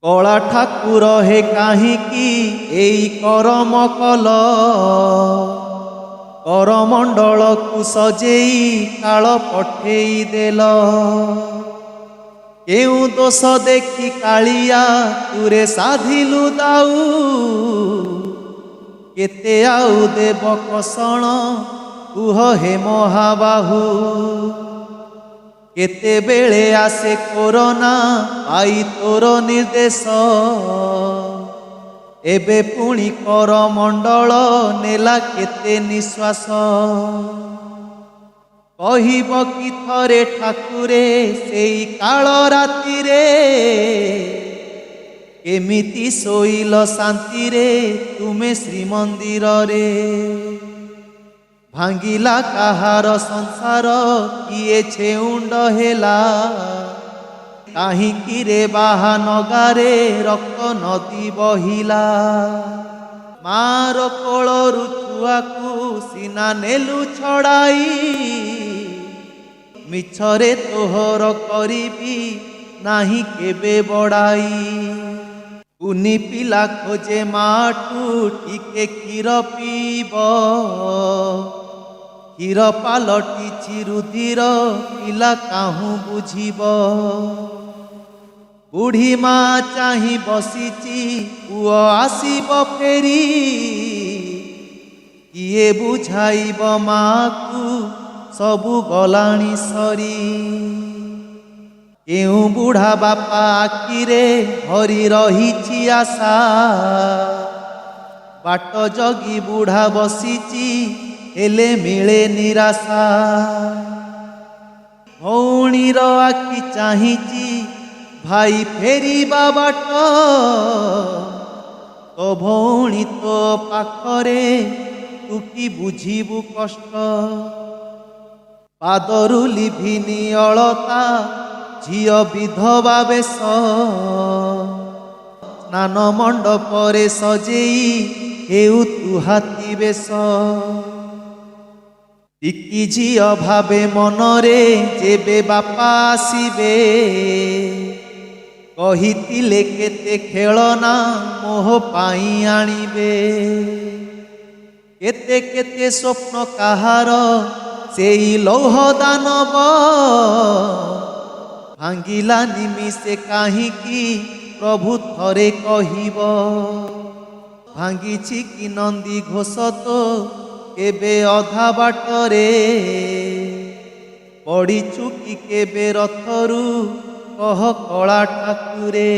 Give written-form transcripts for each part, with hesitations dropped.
कला ठाकुर हे काहींकी एई करम कल करमंडल को सजेई काल पठेई देल। केउ दोष देखी कालिया तुरे साधिलु दाऊ केते आउ देव कषण कुह हे महाबाहू। केते बेले आसे कोरोना आई तोर निर्देश एबे पुणी करमंडल नेला केते निश्वास। कहिब कि थरे ठाकुरे सेई काल राति रे केमिति सोइल शांति रे तुमे श्रीमंदिर रे। भांगिला काहार संसार किए छेउंड हेला काहींकी रे बाहा नगारे रक्त नदी बहिला। मार कोलरु छुआकू सीना नेलु छड़ाई मिछरे तोहर करिबी नाही केबे बड़ाई। कुनी पिला खोजे माठू टिके क्षीर पीब क्षीर पालटिछि रुधिर पिला काहू बुझिब। बुढ़ी माँ चाही बसिची पुओ आसीब फेरी किए बुझाइब माँ को सबु गलाणी सरी। केउ बुढ़ा बापा आखिरे भरी रहिछि आशा बाट जगी बुढ़ा बसिची हेले मिले निराशा। भौणीर आखि चाहिची भाई फेरिबा बाट तो भौणी तो पाखरे तू कि बुझिबु कष्ट। पादरु लिभिनी अलता झियो विधवा बेश स्नान मंडपरे सजेई हेउ तु हाथी बेश। टिकी झियो भावे मनरे जेबे बापा आसीबे कहितिले केते खेलना मोह पाई आनिबे। केते केते स्वप्न काहार सेई लौह दानव भांगिला निमिषे काहींकी प्रभु थरे कहिब। भांगिछि कि नंदी घोष तो केबे अधा बाटरे पड़िछु कि केबे रथरु कह कला ठाकुरे।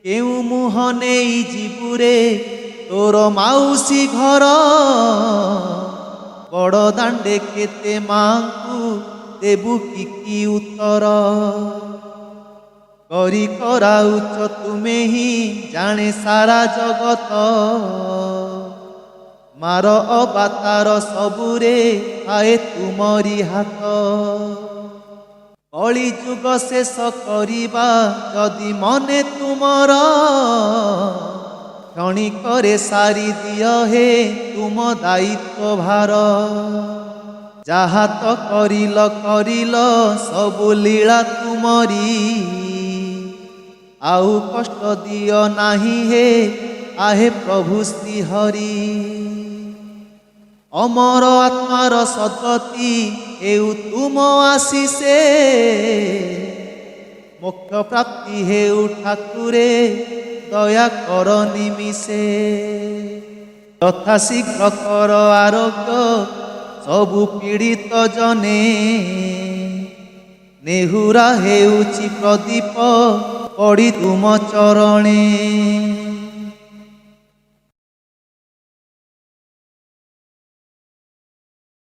केउ मुह नेई जीबुरे तोर माउसी घर बड़ दांडे केते मांकु देबु कि उत्तर। करी कराउछ तुमे ही जाने सारा जगत मार अबातार सबुरे आए तुमरी हाथ। कली जुग शेष करिबा जदि मने तुमर क्षणिकरे सारी दिय हे तुम दायित्व भार। जहा तो करिल सबु लीला तुमरी आउ कष्ट दिय नाही हे आहे प्रभु श्री हरि। अमर आत्मार सद्गति हेउ तुम आशीषे मोक्ष प्राप्ति हेउ ठाकुरे दया कर निमिषे। यथा शीघ्र कर आरोग्य सबु पीड़ित जने नेहुरा हेउछि प्रदीप पड़ी तुम चरणे।